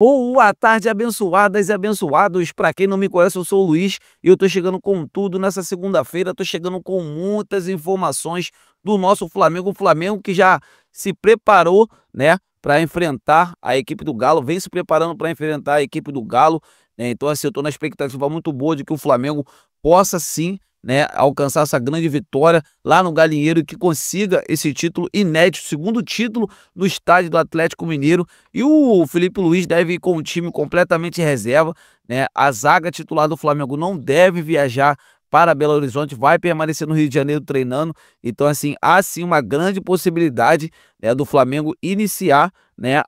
Boa tarde, abençoadas e abençoados. Para quem não me conhece, eu sou o Luiz e eu tô chegando com tudo nessa segunda-feira. Tô chegando com muitas informações do nosso Flamengo. O Flamengo que já se preparou, né, para enfrentar a equipe do Galo, vem se preparando para enfrentar a equipe do Galo, né? Então, assim, eu tô na expectativa muito boa de que o Flamengo possa sim, né, alcançar essa grande vitória lá no Galinheiro e que consiga esse título inédito, segundo título no estádio do Atlético Mineiro. E o Felipe Luiz deve ir com o time completamente reserva, né? A zaga titular do Flamengo não deve viajar para Belo Horizonte, vai permanecer no Rio de Janeiro treinando. Então, assim, há sim uma grande possibilidade, né, do Flamengo iniciar, né,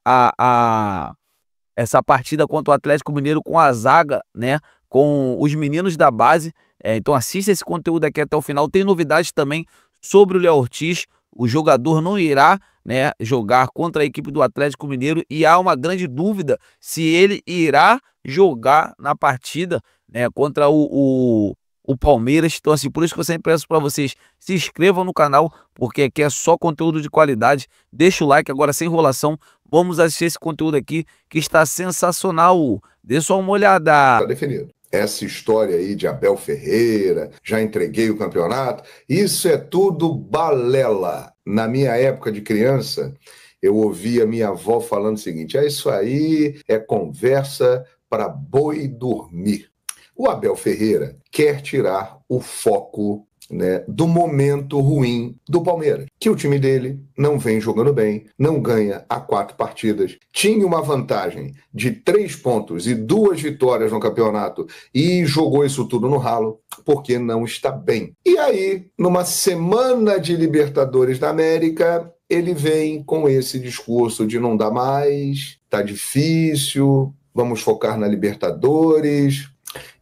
essa partida contra o Atlético Mineiro com a zaga, né, com os meninos da base. Então assista esse conteúdo aqui até o final. Tem novidades também sobre o Léo Ortiz. O jogador não irá, né, jogar contra a equipe do Atlético Mineiro e há uma grande dúvida se ele irá jogar na partida, né, contra o Palmeiras. Então, assim, por isso que eu sempre peço para vocês se inscrevam no canal, porque aqui é só conteúdo de qualidade. Deixa o like agora sem enrolação. Vamos assistir esse conteúdo aqui que está sensacional. Dê só uma olhada. Tá definido. Essa história aí de Abel Ferreira, já entreguei o campeonato, isso é tudo balela. Na minha época de criança, eu ouvia minha avó falando o seguinte: isso aí é conversa para boi dormir. O Abel Ferreira quer tirar o foco, né, do momento ruim do Palmeiras, que o time dele não vem jogando bem, não ganha há 4 partidas, tinha uma vantagem de 3 pontos e 2 vitórias no campeonato e jogou isso tudo no ralo porque não está bem. E aí, numa semana de Libertadores da América, ele vem com esse discurso de não dá mais, tá difícil, vamos focar na Libertadores,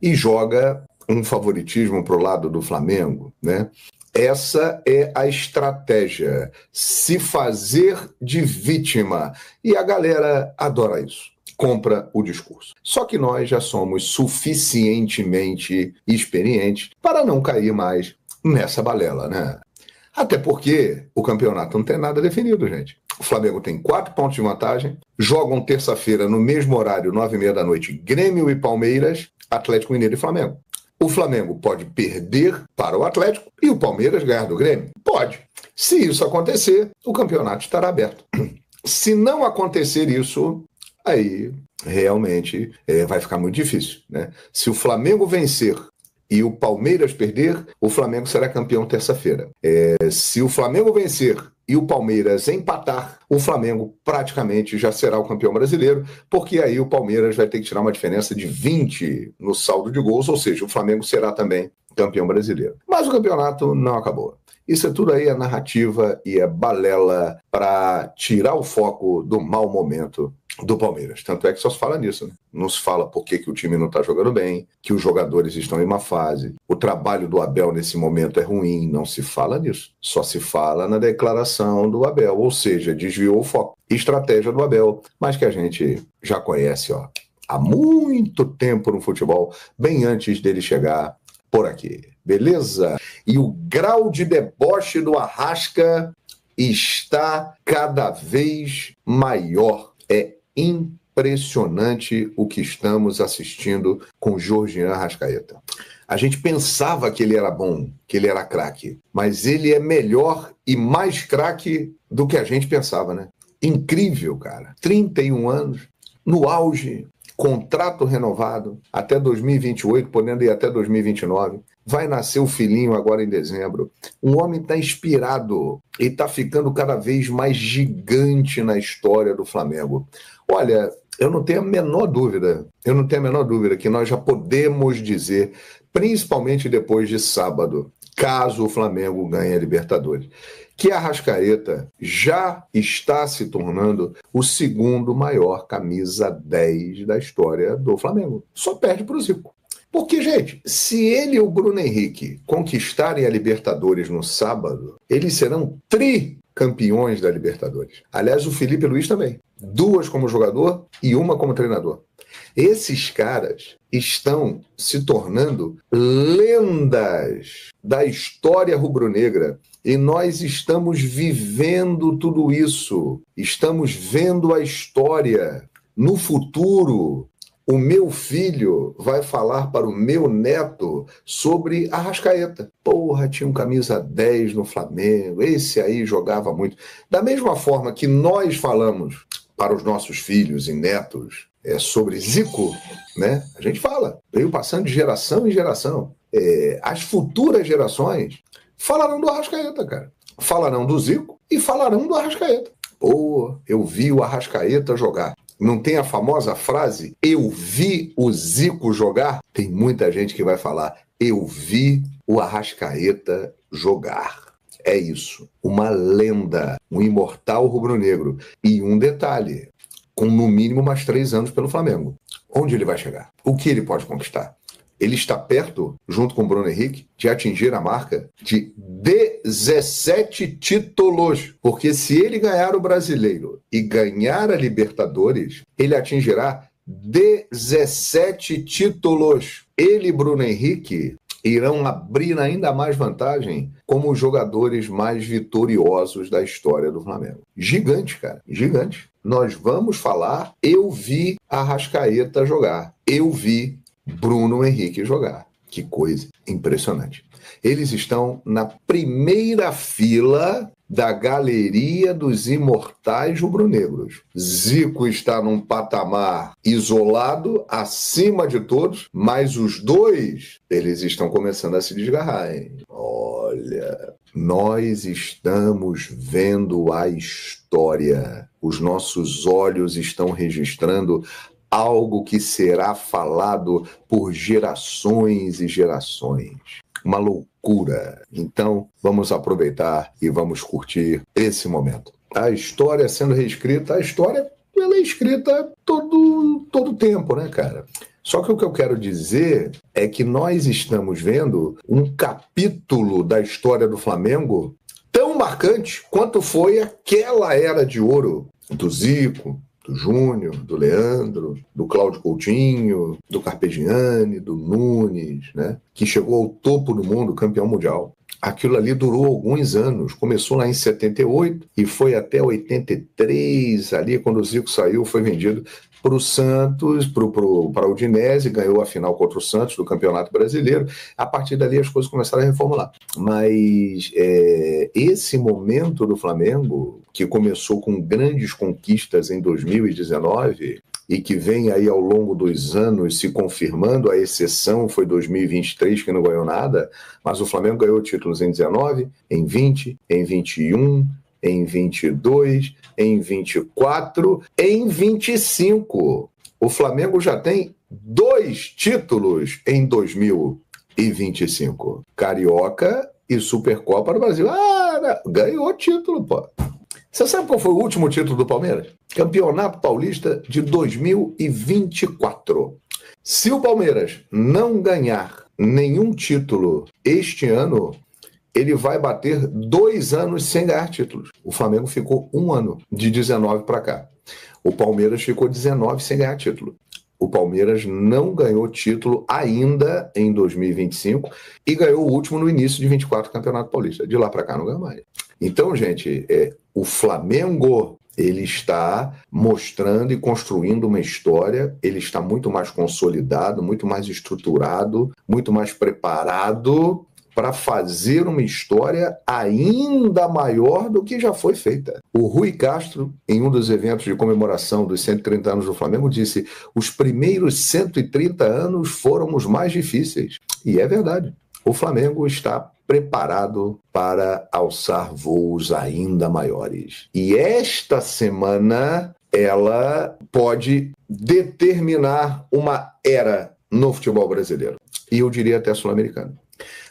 e joga um favoritismo para o lado do Flamengo, né? Essa é a estratégia, se fazer de vítima. E a galera adora isso, compra o discurso. Só que nós já somos suficientemente experientes para não cair mais nessa balela, né? Até porque o campeonato não tem nada definido, gente. O Flamengo tem 4 pontos de vantagem, jogam terça-feira no mesmo horário, 9h30 da noite, Grêmio e Palmeiras, Atlético Mineiro e Flamengo. O Flamengo pode perder para o Atlético e o Palmeiras ganhar do Grêmio? Pode. Se isso acontecer, o campeonato estará aberto. Se não acontecer isso, aí realmente vai ficar muito difícil, né? Se o Flamengo vencer e o Palmeiras perder, o Flamengo será campeão terça-feira. Se o Flamengo vencer e o Palmeiras empatar, o Flamengo praticamente já será o campeão brasileiro, porque aí o Palmeiras vai ter que tirar uma diferença de 20 no saldo de gols, ou seja, o Flamengo será também campeão brasileiro. Mas o campeonato não acabou. Isso é tudo aí, é narrativa e é balela para tirar o foco do mau momento do Palmeiras. Tanto é que só se fala nisso, né? Não se fala por que o time não está jogando bem, que os jogadores estão em má fase, o trabalho do Abel nesse momento é ruim, não se fala nisso. Só se fala na declaração do Abel, ou seja, desviou o foco. Estratégia do Abel, mas que a gente já conhece, ó, há muito tempo no futebol, bem antes dele chegar por aqui. Beleza? E o grau de deboche do Arrasca está cada vez maior. É impressionante o que estamos assistindo com Georgian Arrascaeta. A gente pensava que ele era bom, que ele era craque, mas ele é melhor e mais craque do que a gente pensava, né? Incrível, cara. 31 anos, no auge, contrato renovado até 2028, podendo ir até 2029. Vai nascer o filhinho agora em dezembro. O homem está inspirado e está ficando cada vez mais gigante na história do Flamengo. Olha, eu não tenho a menor dúvida que nós já podemos dizer, principalmente depois de sábado, caso o Flamengo ganhe a Libertadores, que a Arrascaeta já está se tornando o segundo maior camisa 10 da história do Flamengo. Só perde para o Zico. Porque, gente, se ele e o Bruno Henrique conquistarem a Libertadores no sábado, eles serão tricampeões da Libertadores. Aliás, o Felipe Luiz também. 2 como jogador e 1 como treinador. Esses caras estão se tornando lendas da história rubro-negra e nós estamos vivendo tudo isso. Estamos vendo a história. No futuro, o meu filho vai falar para o meu neto sobre Arrascaeta. Porra, tinha um camisa 10 no Flamengo, esse aí jogava muito. Da mesma forma que nós falamos para os nossos filhos e netos sobre Zico, né? A gente fala, veio passando de geração em geração. As futuras gerações falarão do Arrascaeta, cara. Falarão do Zico e falarão do Arrascaeta. Pô, eu vi o Arrascaeta jogar. Não tem a famosa frase, eu vi o Zico jogar? Tem muita gente que vai falar, eu vi o Arrascaeta jogar. É isso, uma lenda, um imortal rubro-negro. E um detalhe, com no mínimo mais 3 anos pelo Flamengo. Onde ele vai chegar? O que ele pode conquistar? Ele está perto, junto com o Bruno Henrique, de atingir a marca de 17 títulos. Porque se ele ganhar o Brasileiro e ganhar a Libertadores, ele atingirá 17 títulos. Ele e Bruno Henrique irão abrir ainda mais vantagem como os jogadores mais vitoriosos da história do Flamengo. Gigante, cara, gigante. Nós vamos falar, eu vi Arrascaeta jogar, eu vi Bruno Henrique jogar. Que coisa impressionante. Eles estão na primeira fila da galeria dos imortais rubro-negros. Zico está num patamar isolado, acima de todos, mas os dois, eles estão começando a se desgarrar, hein? Olha, nós estamos vendo a história. Os nossos olhos estão registrando algo que será falado por gerações e gerações. Uma loucura. Então, vamos aproveitar e vamos curtir esse momento. A história sendo reescrita, a história ela é escrita todo tempo, né, cara? Só que o que eu quero dizer é que nós estamos vendo um capítulo da história do Flamengo tão marcante quanto foi aquela era de ouro do Zico, do Júnior, do Leandro, do Cláudio Coutinho, do Carpegiani, do Nunes, né? Que chegou ao topo do mundo, campeão mundial. Aquilo ali durou alguns anos, começou lá em 78 e foi até 83, ali quando o Zico saiu, foi vendido para o Santos, para a Udinese, ganhou a final contra o Santos do Campeonato Brasileiro. A partir dali as coisas começaram a reformular. Mas esse momento do Flamengo, que começou com grandes conquistas em 2019 e que vem aí ao longo dos anos se confirmando, a exceção foi 2023, que não ganhou nada, mas o Flamengo ganhou títulos em 19, em 20, em 21, em 22, em 24, em 25. O Flamengo já tem 2 títulos em 2025. Carioca e Supercopa do Brasil. Ganhou título, pô. Você sabe qual foi o último título do Palmeiras? Campeonato Paulista de 2024. Se o Palmeiras não ganhar nenhum título este ano, ele vai bater 2 anos sem ganhar títulos. O Flamengo ficou 1 ano, de 19 para cá. O Palmeiras ficou 19 sem ganhar título. O Palmeiras não ganhou título ainda em 2025 e ganhou o último no início de 24 Campeonato Paulista. De lá para cá não ganha mais. Então, gente, o Flamengo, ele está mostrando e construindo uma história, ele está muito mais consolidado, muito mais estruturado, muito mais preparado para fazer uma história ainda maior do que já foi feita. O Rui Castro, em um dos eventos de comemoração dos 130 anos do Flamengo, disse: os primeiros 130 anos foram os mais difíceis. E é verdade. O Flamengo está preparado para alçar voos ainda maiores. E esta semana, ela pode determinar uma era no futebol brasileiro. E eu diria até sul-americano.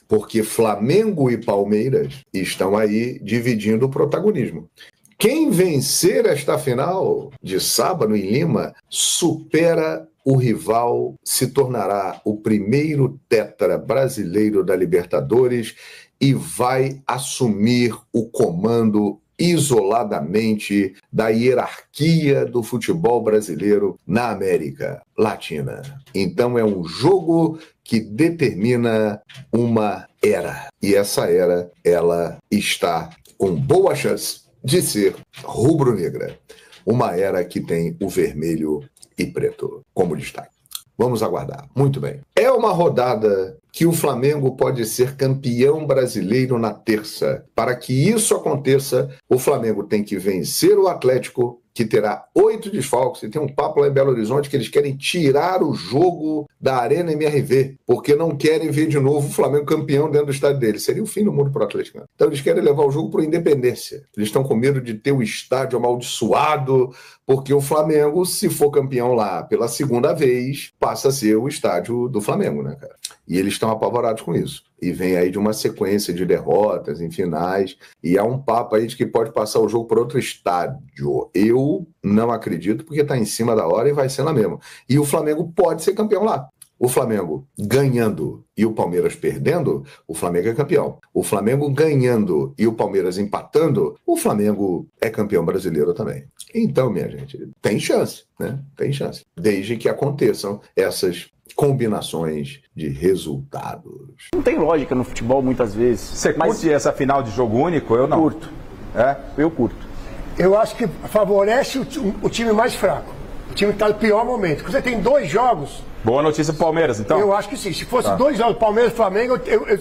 Porque Flamengo e Palmeiras estão aí dividindo o protagonismo. Quem vencer esta final de sábado em Lima supera o rival, se tornará o primeiro tetra brasileiro da Libertadores e vai assumir o comando isoladamente da hierarquia do futebol brasileiro na América Latina. Então é um jogo que determina uma era. E essa era, ela está com boa chance de ser rubro-negra. Uma era que tem o vermelho e preto como destaque. Vamos aguardar. Muito bem. É uma rodada que o Flamengo pode ser campeão brasileiro na terça. Para que isso aconteça, o Flamengo tem que vencer o Atlético, que terá 8 desfalques, e tem um papo lá em Belo Horizonte que eles querem tirar o jogo da Arena MRV, porque não querem ver de novo o Flamengo campeão dentro do estádio deles. Seria o fim do mundo para o Atlético. Então eles querem levar o jogo para o Independência. Eles estão com medo de ter o estádio amaldiçoado, porque o Flamengo, se for campeão lá pela segunda vez, passa a ser o estádio do Flamengo, né, cara? E eles estão apavorados com isso. E vem aí de uma sequência de derrotas em finais, e há um papo aí de que pode passar o jogo para outro estádio. Eu não acredito, porque está em cima da hora e vai ser lá mesmo. E o Flamengo pode ser campeão lá. O Flamengo ganhando e o Palmeiras perdendo, o Flamengo é campeão. O Flamengo ganhando e o Palmeiras empatando, o Flamengo é campeão brasileiro também. Então, minha gente, tem chance, né? Tem chance. Desde que aconteçam essas combinações de resultados. Não tem lógica no futebol muitas vezes. Você curte essa final de jogo único? Eu não. Curto. Eu curto. Eu acho que favorece o time mais fraco. O time que está no pior momento. Quando você tem 2 jogos... Boa notícia pro Palmeiras, então? Eu acho que sim. Se fosse 2 jogos, Palmeiras e Flamengo,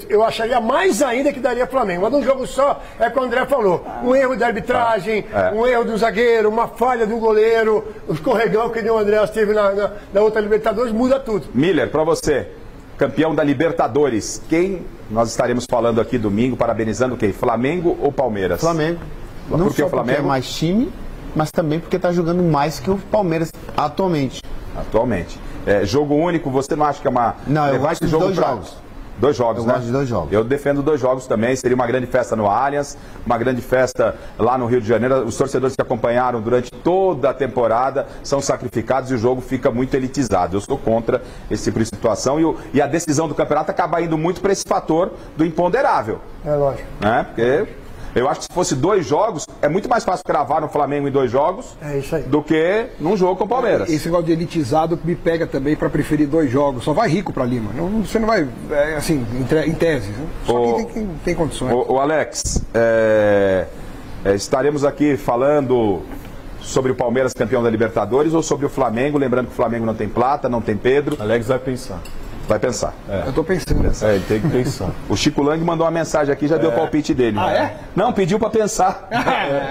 eu acharia mais ainda que daria Flamengo. Mas num jogo só, é o que o André falou. Um erro da arbitragem, um erro do zagueiro, uma falha do goleiro, o escorregão que o André teve na outra Libertadores, muda tudo. Miller, pra você, campeão da Libertadores, quem nós estaremos falando aqui domingo, parabenizando quem? Flamengo ou Palmeiras? Flamengo. Não só porque é mais time, mas também porque está jogando mais que o Palmeiras atualmente. Atualmente. Jogo único, você não acha que é uma... Não, eu gosto de 2 jogos. 2 jogos, né? Eu gosto de 2 jogos. Eu defendo 2 jogos também. Seria uma grande festa no Allianz, uma grande festa lá no Rio de Janeiro. Os torcedores que acompanharam durante toda a temporada são sacrificados e o jogo fica muito elitizado. Eu sou contra esse tipo de situação e a decisão do campeonato acaba indo muito para esse fator do imponderável. É lógico. Né? Porque eu acho que se fosse 2 jogos, é muito mais fácil cravar no Flamengo em 2 jogos do que num jogo com o Palmeiras. Esse negócio de elitizado me pega também para preferir 2 jogos. Só vai rico para Lima. Não, você não vai, assim, em tese. Né? Só quem tem condições. O Alex, estaremos aqui falando sobre o Palmeiras campeão da Libertadores ou sobre o Flamengo, lembrando que o Flamengo não tem Plata, não tem Pedro. Alex vai pensar. Vai pensar. Eu tô pensando. Ele tem que pensar. O Chico Lang mandou uma mensagem aqui, já deu o palpite dele. Ah, é? Não, pediu pra pensar.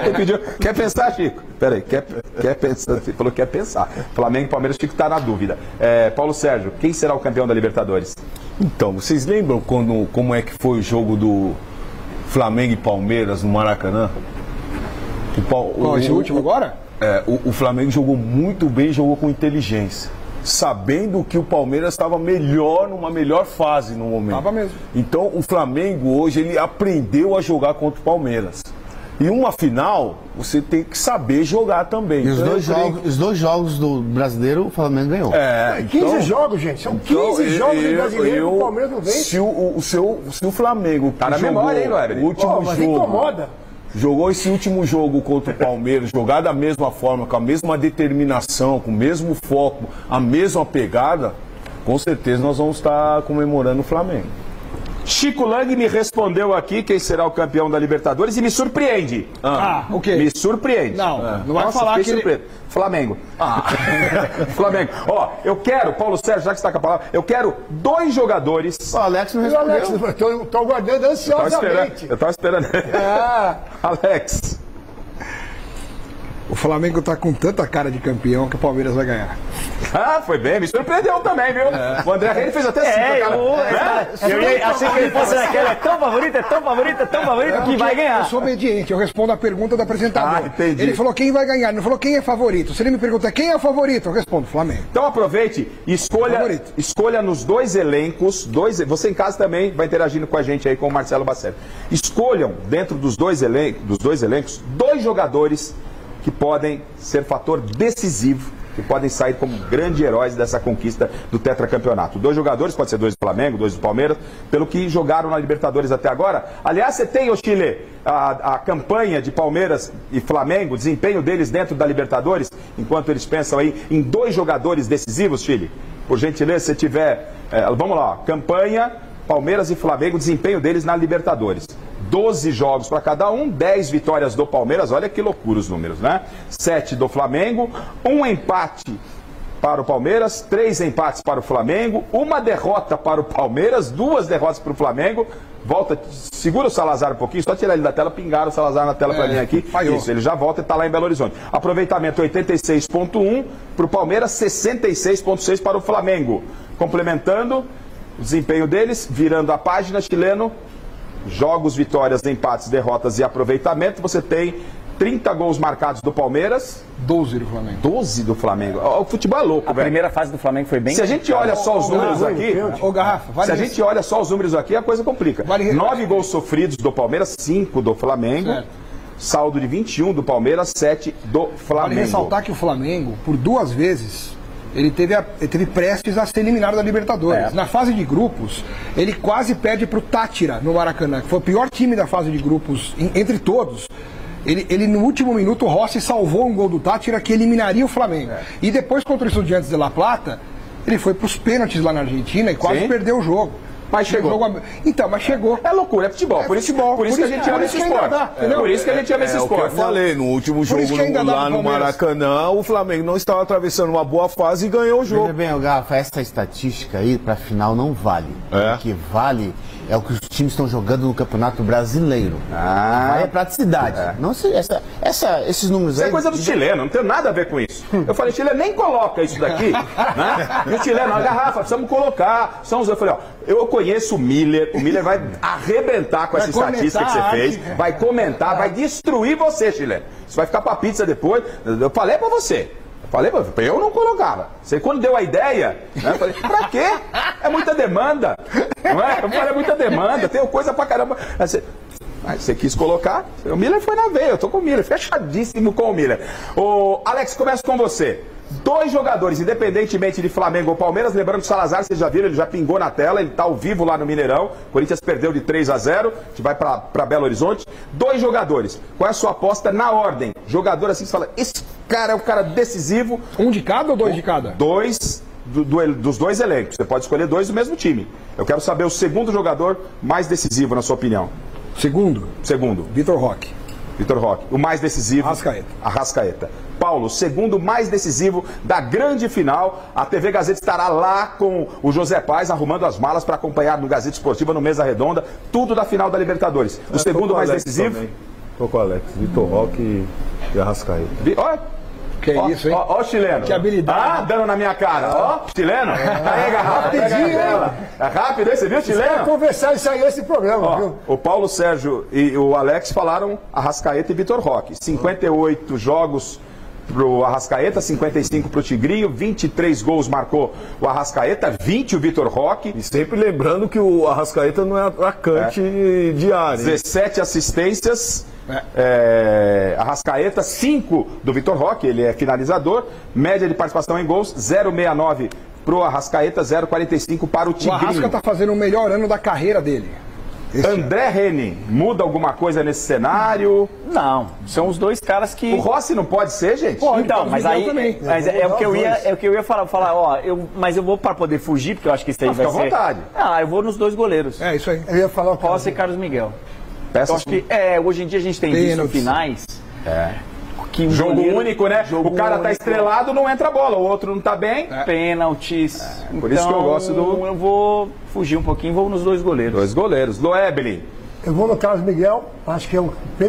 Ele pediu. Quer pensar, Chico? Peraí, quer pensar? Ele falou que quer pensar. Flamengo e Palmeiras, Chico tá na dúvida. Paulo Sérgio, quem será o campeão da Libertadores? Então, vocês lembram como é que foi o jogo do Flamengo e Palmeiras no Maracanã? Esse último agora? O Flamengo jogou muito bem, jogou com inteligência, sabendo que o Palmeiras estava numa melhor fase no momento. Estava mesmo. Então o Flamengo hoje ele aprendeu a jogar contra o Palmeiras. E uma final, você tem que saber jogar também. E os 2 jogos do brasileiro, o Flamengo ganhou. 15 jogos, gente. São 15 jogos do brasileiro que o Palmeiras não vence. Se o Flamengo tá na memória, hein, Weber? O último mas jogo incomoda. Jogou esse último jogo contra o Palmeiras, jogar da mesma forma, com a mesma determinação, com o mesmo foco, a mesma pegada, com certeza nós vamos estar comemorando o Flamengo. Chico Lang me respondeu aqui quem será o campeão da Libertadores e me surpreende. O quê? Me surpreende. Não vai falar que ele... Flamengo. Flamengo. Ó, eu quero, Paulo Sérgio, já que está com a palavra, eu quero 2 jogadores. O Alex não respondeu. Estou aguardando ansiosamente. Eu tava esperando. Alex. O Flamengo tá com tanta cara de campeão que o Palmeiras vai ganhar. Foi bem, me surpreendeu também, viu? O André Reis fez até assim. Eu achei que ele fosse naquela, é tão favorito que vai ganhar. Eu sou obediente, eu respondo a pergunta do apresentador. Entendi. Ele falou quem vai ganhar, ele não falou quem é favorito. Se ele me perguntar quem é o favorito, eu respondo Flamengo. Então aproveite e escolha nos 2 elencos, você em casa também vai interagindo com a gente aí com o Marcelo Bacelli. Escolham dentro dos 2 elencos 2 jogadores que podem ser fator decisivo, que podem sair como grandes heróis dessa conquista do tetracampeonato. 2 jogadores, pode ser 2 do Flamengo, 2 do Palmeiras, pelo que jogaram na Libertadores até agora. Aliás, você tem, ô Chile, a campanha de Palmeiras e Flamengo, o desempenho deles dentro da Libertadores, enquanto eles pensam aí em 2 jogadores decisivos, Chile? Por gentileza, se tiver... vamos lá, campanha, Palmeiras e Flamengo, desempenho deles na Libertadores. 12 jogos para cada um, 10 vitórias do Palmeiras, olha que loucura os números, né? 7 do Flamengo, 1 empate para o Palmeiras, 3 empates para o Flamengo, 1 derrota para o Palmeiras, 2 derrotas para o Flamengo. Volta, segura o Salazar um pouquinho, só tirar ele da tela, pingar o Salazar na tela para mim aqui. Falhou. Isso, ele já volta e está lá em Belo Horizonte. Aproveitamento 86,1 para o Palmeiras, 66,6 para o Flamengo. Complementando o desempenho deles, virando a página, chileno, jogos, vitórias, empates, derrotas e aproveitamento, você tem 30 gols marcados do Palmeiras. 12 do Flamengo. 12 do Flamengo. O futebol é louco, velho. A primeira fase do Flamengo foi bem... Se a gente olha só os números aqui... Ô, Garrafa, Se a gente olha só os números aqui, a coisa complica. 9 gols sofridos do Palmeiras, 5 do Flamengo. Certo. Saldo de 21 do Palmeiras, 7 do Flamengo. Vale ressaltar que o Flamengo, por 2 vezes, ele teve prestes a ser eliminado da Libertadores. Na fase de grupos, ele quase perde para o Tátira, no Maracanã, que foi o pior time da fase de grupos, entre todos. Ele no último minuto, o Rossi salvou um gol do Tátira que eliminaria o Flamengo. E depois, contra o Estudiantes de La Plata, ele foi para os pênaltis lá na Argentina e quase perdeu o jogo. Mas chegou. Então, mas chegou. É loucura, é futebol. Por isso que a gente ama esse esporte. Por isso que a gente ama esse esporte. Eu falei, no último jogo lá no Maracanã, o Flamengo não estava atravessando uma boa fase e ganhou o jogo. Veja bem, Garrafa, essa estatística aí, pra final, não vale. O que vale é o que os times estão jogando no Campeonato Brasileiro. Vale a praticidade. Não esses números aí... Isso é coisa do chileno, não tem nada a ver com isso. Eu falei, chileno, nem coloca isso daqui, né? E o chileno, a Garrafa, precisamos colocar. Eu falei, ó, eu conheço o Miller vai arrebentar com essa estatística que você fez, vai comentar, vai destruir você, chileno. Isso vai ficar pra pizza depois. Eu falei pra você. Eu não colocava. Você quando deu a ideia, né, eu falei, pra quê? É muita demanda. Não é? Eu falei, é muita demanda, tenho coisa pra caramba. Você quis colocar, o Miller foi na veia, eu tô com o Miller, fechadíssimo com o Miller. Ô, Alex, começo com você. 2 jogadores, independentemente de Flamengo ou Palmeiras, lembrando que o Salazar, vocês já viram, ele já pingou na tela, ele tá ao vivo lá no Mineirão. O Corinthians perdeu de 3-0, a gente vai pra Belo Horizonte. 2 jogadores, qual é a sua aposta na ordem? Jogador assim, você fala, esse cara é o cara decisivo. 1 de cada ou 2 de cada? 2 dos 2 elencos, você pode escolher 2 do mesmo time. Eu quero saber o segundo jogador mais decisivo, na sua opinião. Segundo? Vitor Roque. O mais decisivo? Arrascaeta. Paulo, segundo mais decisivo da grande final. A TV Gazeta estará lá com o José Paz arrumando as malas para acompanhar no Gazeta Esportiva, no Mesa Redonda, tudo da final da Libertadores. O segundo mais decisivo? Tô com o Alex, Vitor Roque e Arrascaeta. Olha. Que isso, hein? Ó, chileno. Que habilidade. Dando na minha cara. Ó, chileno. Aí, Garrafa. É rápido, hein? Você viu, chileno? Vamos conversar isso aí nesse programa, viu? O Paulo Sérgio e o Alex falaram Arrascaeta e Vitor Roque. 58 jogos pro Arrascaeta, 55 pro Tigrinho, 23 gols marcou o Arrascaeta, 20 o Vitor Roque. E sempre lembrando que o Arrascaeta não é atacante diário. 17 assistências. Arrascaeta, 5 do Vitor Roque, ele é finalizador, média de participação em gols 0,69 pro Arrascaeta, 0,45 para o Tigrinho. O Arrasca tá fazendo o melhor ano da carreira dele. André Reni, muda alguma coisa nesse cenário? Não, são os 2 caras que... O Rossi não pode ser, gente? Pode, então, mas aí também. Mas é o que eu ia falar, ó, mas eu vou para poder fugir, porque eu acho que isso aí vai ser... Fica à vontade. Eu vou nos 2 goleiros. É isso aí. Eu ia falar o Rossi e Carlos Miguel. Eu acho que hoje em dia a gente tem visto finais. Que jogo único, né? O cara tá estrelado, não entra a bola, o outro não tá bem. Pênaltis. Por isso que eu gosto do... Eu vou fugir um pouquinho, vou nos 2 goleiros. 2 goleiros. Loebli. Eu vou no Carlos Miguel, acho que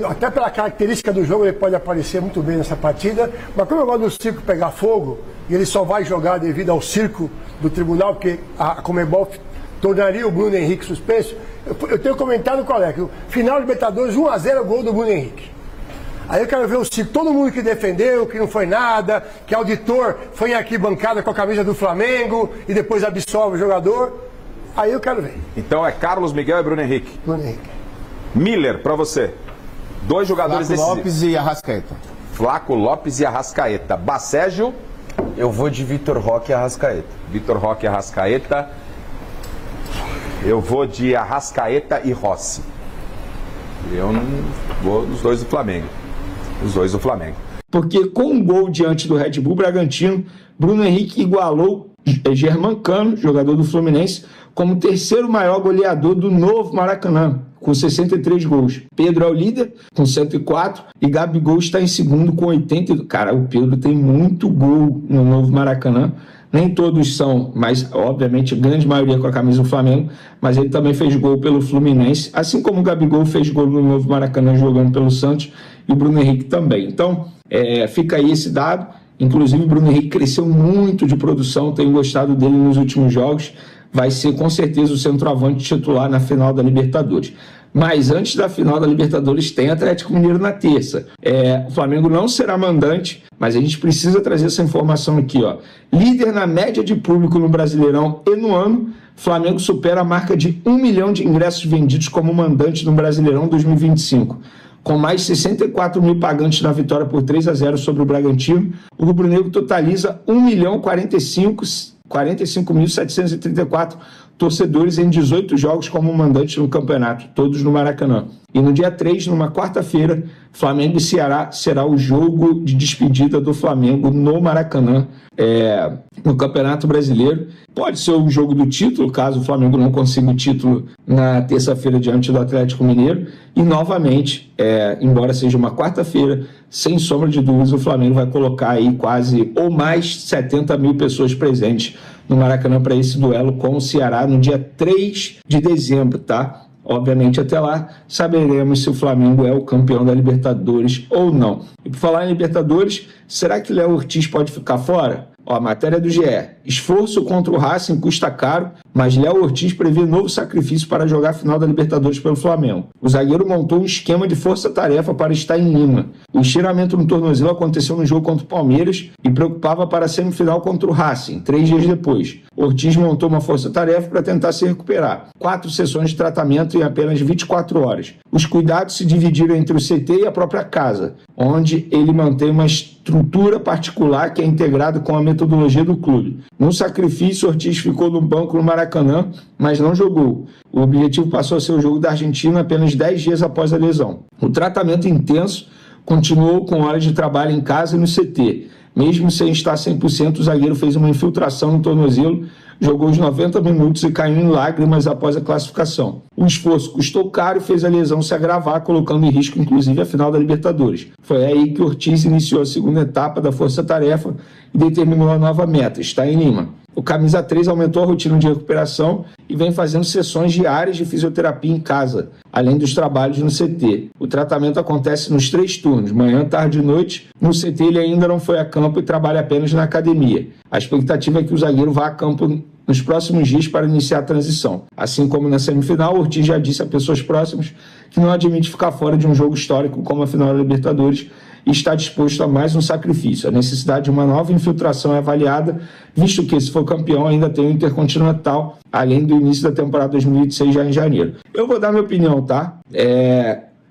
até pela característica do jogo ele pode aparecer muito bem nessa partida, mas como eu gosto do circo pegar fogo, e ele só vai jogar devido ao circo do tribunal, porque a Conmebol tornaria o Bruno Henrique suspenso, eu tenho comentado qual é, que o final de Libertadores 1-0 gol do Bruno Henrique. Aí eu quero ver o circo, todo mundo que defendeu, que não foi nada, que auditor foi em arquibancada com a camisa do Flamengo e depois absolve o jogador. Aí eu quero ver. Então é Carlos Miguel e Bruno Henrique. Bruno Henrique. Miller, pra você. 2 jogadores Flaco decisivos. Lopes e Arrascaeta. Flaco Lopes e Arrascaeta. Bacégio. Eu vou de Vitor Roque e Arrascaeta. Vitor Roque e Arrascaeta. Eu vou de Arrascaeta e Rossi. Eu não vou nos 2 do Flamengo. Os 2 do Flamengo. Porque com um gol diante do Red Bull Bragantino, Bruno Henrique igualou Germancano, jogador do Fluminense, como terceiro maior goleador do novo Maracanã, com 63 gols. Pedro é o líder, com 104, e Gabigol está em segundo, com 80. Cara, o Pedro tem muito gol no novo Maracanã. Nem todos são, mas obviamente a grande maioria com a camisa do Flamengo, mas ele também fez gol pelo Fluminense, assim como o Gabigol fez gol no novo Maracanã jogando pelo Santos, e o Bruno Henrique também. Então, fica aí esse dado. Inclusive o Bruno Henrique cresceu muito de produção, tenho gostado dele nos últimos jogos, vai ser com certeza o centroavante titular na final da Libertadores. Mas antes da final da Libertadores tem Atlético Mineiro na terça. O Flamengo não será mandante, mas a gente precisa trazer essa informação aqui, ó. Líder na média de público no Brasileirão e no ano, Flamengo supera a marca de 1 milhão de ingressos vendidos como mandante no Brasileirão 2025. Com mais 64 mil pagantes na vitória por 3-0 sobre o Bragantino, o rubro-negro totaliza 1.045.734 torcedores em 18 jogos como mandante no campeonato, todos no Maracanã. E no dia 3, numa quarta-feira, Flamengo e Ceará será o jogo de despedida do Flamengo no Maracanã, no Campeonato Brasileiro. Pode ser o jogo do título, caso o Flamengo não consiga o título na terça-feira diante do Atlético Mineiro. E, novamente, embora seja uma quarta-feira, sem sombra de dúvidas, o Flamengo vai colocar aí quase ou mais 70 mil pessoas presentes no Maracanã para esse duelo com o Ceará no dia 3 de dezembro, tá? Obviamente, até lá, saberemos se o Flamengo é o campeão da Libertadores ou não. E por falar em Libertadores, será que Léo Ortiz pode ficar fora? A matéria do GE. Esforço contra o Racing custa caro, mas Léo Ortiz prevê novo sacrifício para jogar a final da Libertadores pelo Flamengo. O zagueiro montou um esquema de força-tarefa para estar em Lima. O estiramento no tornozelo aconteceu no jogo contra o Palmeiras e preocupava para a semifinal contra o Racing, 3 dias depois. Ortiz montou uma força-tarefa para tentar se recuperar. 4 sessões de tratamento em apenas 24 horas. Os cuidados se dividiram entre o CT e a própria casa, onde ele mantém uma estrutura particular que é integrada com a metodologia do clube. No sacrifício, Ortiz ficou no banco no Maracanã, mas não jogou. O objetivo passou a ser o jogo da Argentina apenas 10 dias após a lesão. O tratamento intenso continuou com horas de trabalho em casa e no CT. Mesmo sem estar 100%, o zagueiro fez uma infiltração no tornozelo, jogou os 90 minutos e caiu em lágrimas após a classificação. O esforço custou caro e fez a lesão se agravar, colocando em risco inclusive a final da Libertadores. Foi aí que Ortiz iniciou a segunda etapa da força-tarefa e determinou a nova meta, estar em Lima. O camisa 3 aumentou a rotina de recuperação e vem fazendo sessões diárias de fisioterapia em casa, além dos trabalhos no CT. O tratamento acontece nos 3 turnos, manhã, tarde e noite. No CT ele ainda não foi a campo e trabalha apenas na academia. A expectativa é que o zagueiro vá a campo nos próximos dias para iniciar a transição. Assim como na semifinal, Ortiz já disse a pessoas próximas que não admite ficar fora de um jogo histórico como a final da Libertadores e está disposto a mais um sacrifício. A necessidade de uma nova infiltração é avaliada, visto que, se for campeão, ainda tem o Intercontinental, além do início da temporada 2026 já em janeiro. Eu vou dar minha opinião, tá?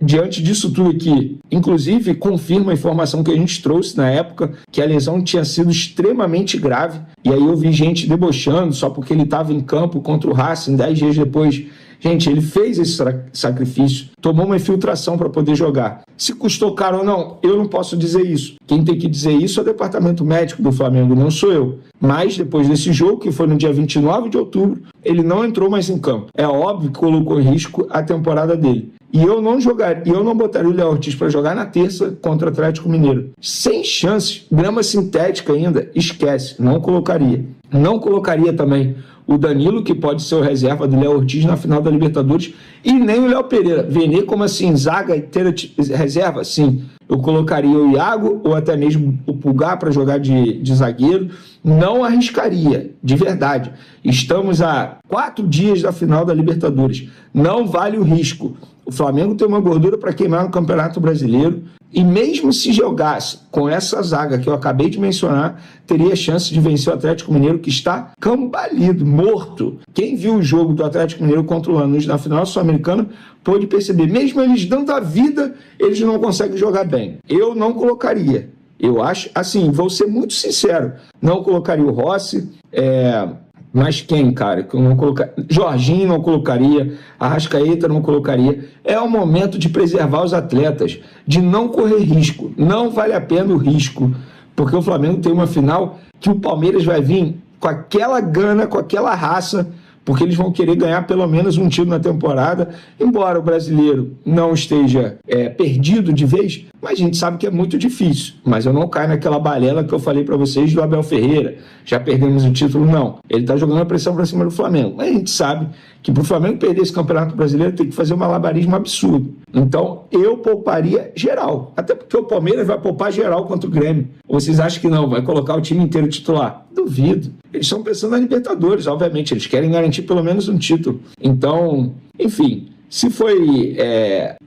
Diante disso tudo aqui, inclusive confirma a informação que a gente trouxe na época, que a lesão tinha sido extremamente grave, e aí eu vi gente debochando só porque ele estava em campo contra o Racing 10 dias depois. Gente, ele fez esse sacrifício, tomou uma infiltração para poder jogar. Se custou caro ou não, eu não posso dizer isso. Quem tem que dizer isso é o departamento médico do Flamengo, não sou eu. Mas depois desse jogo, que foi no dia 29 de outubro, ele não entrou mais em campo. É óbvio que colocou em risco a temporada dele. E eu não botaria o Léo Ortiz para jogar na terça contra o Atlético Mineiro. Sem chances, grama sintética ainda, esquece, não colocaria. Não colocaria também o Danilo, que pode ser o reserva do Léo Ortiz na final da Libertadores, e nem o Léo Pereira. Vene como assim, zaga inteira reserva? Sim. Eu colocaria o Iago ou até mesmo o Pulgar para jogar de zagueiro. Não arriscaria, de verdade. Estamos a 4 dias da final da Libertadores. Não vale o risco. O Flamengo tem uma gordura para queimar no Campeonato Brasileiro e mesmo se jogasse com essa zaga que eu acabei de mencionar, teria chance de vencer o Atlético Mineiro, que está cambaleado, morto. Quem viu o jogo do Atlético Mineiro contra o Lanús na final sul-americana pôde perceber, mesmo eles dando a vida, eles não conseguem jogar bem. Eu não colocaria. Eu acho, assim, vou ser muito sincero, não colocaria o Rossi, mas quem, cara, que eu não colocaria? Jorginho não colocaria, Arrascaeta não colocaria. É o momento de preservar os atletas, de não correr risco. Não vale a pena o risco, porque o Flamengo tem uma final que o Palmeiras vai vir com aquela gana, com aquela raça, porque eles vão querer ganhar pelo menos um título na temporada, embora o brasileiro não esteja perdido de vez, mas a gente sabe que é muito difícil. Mas eu não caio naquela balela que eu falei para vocês do Abel Ferreira, já perdemos o título, não. Ele está jogando a pressão para cima do Flamengo, mas a gente sabe que para o Flamengo perder esse campeonato brasileiro tem que fazer um malabarismo absurdo. Então eu pouparia geral, até porque o Palmeiras vai poupar geral contra o Grêmio. Ou vocês acham que não, vai colocar o time inteiro titular? Duvido. Eles estão pensando na Libertadores, obviamente, eles querem garantir pelo menos um título. Então, enfim, se foi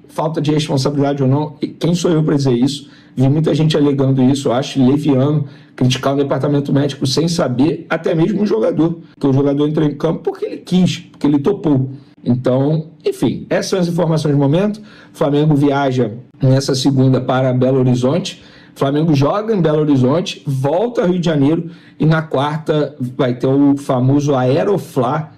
falta de responsabilidade ou não, quem sou eu para dizer isso? Vi muita gente alegando isso, eu acho leviano criticar o departamento médico sem saber, até mesmo o jogador, que o jogador entrou em campo porque ele quis, porque ele topou. Então, enfim, essas são as informações do momento. O Flamengo viaja nessa segunda para Belo Horizonte. O Flamengo joga em Belo Horizonte, volta ao Rio de Janeiro e na quarta vai ter o famoso Aeroflá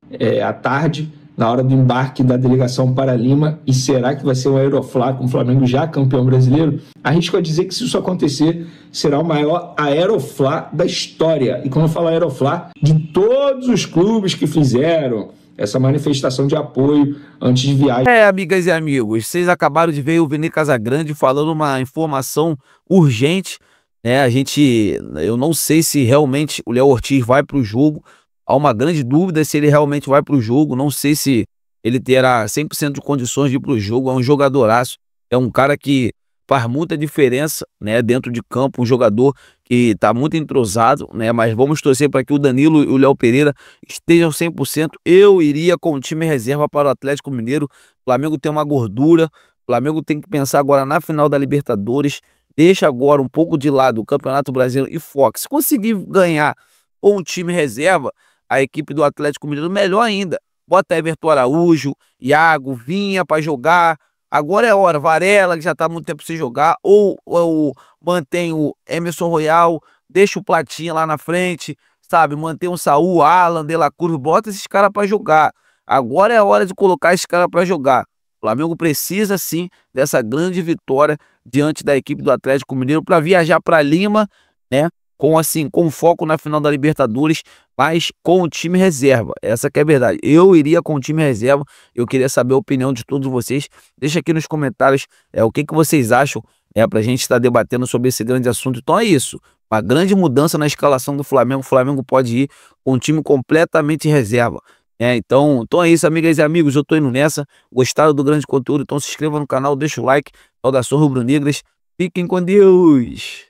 à tarde, na hora do embarque da delegação para Lima. E será que vai ser um Aeroflá com o Flamengo já campeão brasileiro? Arrisco a dizer que se isso acontecer, será o maior Aeroflá da história. E quando eu falo Aeroflá, de todos os clubes que fizeram essa manifestação de apoio antes de viagem. Amigas e amigos, vocês acabaram de ver o Vini Casagrande falando uma informação urgente, né? Eu não sei se realmente o Léo Ortiz vai para o jogo. Há uma grande dúvida se ele realmente vai para o jogo. Não sei se ele terá 100% de condições de ir para o jogo. É um jogadoraço, é um cara que faz muita diferença, né, dentro de campo, um jogador que está muito entrosado, né, mas vamos torcer para que o Danilo e o Léo Pereira estejam 100%. Eu iria com o time reserva para o Atlético Mineiro. O Flamengo tem uma gordura, o Flamengo tem que pensar agora na final da Libertadores, deixa agora um pouco de lado o Campeonato Brasileiro e foca. Se conseguir ganhar com um time reserva, a equipe do Atlético Mineiro, melhor ainda. Bota Everton Araújo, Iago, Vinha para jogar. Agora é a hora, Varela, que já está há muito tempo sem jogar, ou mantém o Emerson Royal, deixa o Platinha lá na frente, sabe? Mantém o Saúl, Alan, De La Cruz, bota esses caras para jogar. Agora é a hora de colocar esses caras para jogar. O Flamengo precisa sim dessa grande vitória diante da equipe do Atlético Mineiro para viajar para Lima, né? Com foco na final da Libertadores, mas com o time reserva. Essa que é a verdade. Eu iria com o time reserva. Eu queria saber a opinião de todos vocês. Deixa aqui nos comentários o que vocês acham, para a gente estar debatendo sobre esse grande assunto. Então é isso. Uma grande mudança na escalação do Flamengo. O Flamengo pode ir com um time completamente reserva. Então é isso, amigas e amigos. Eu tô indo nessa. Gostaram do grande conteúdo? Então se inscreva no canal, deixa o like. Saudações rubro-negras. Fiquem com Deus.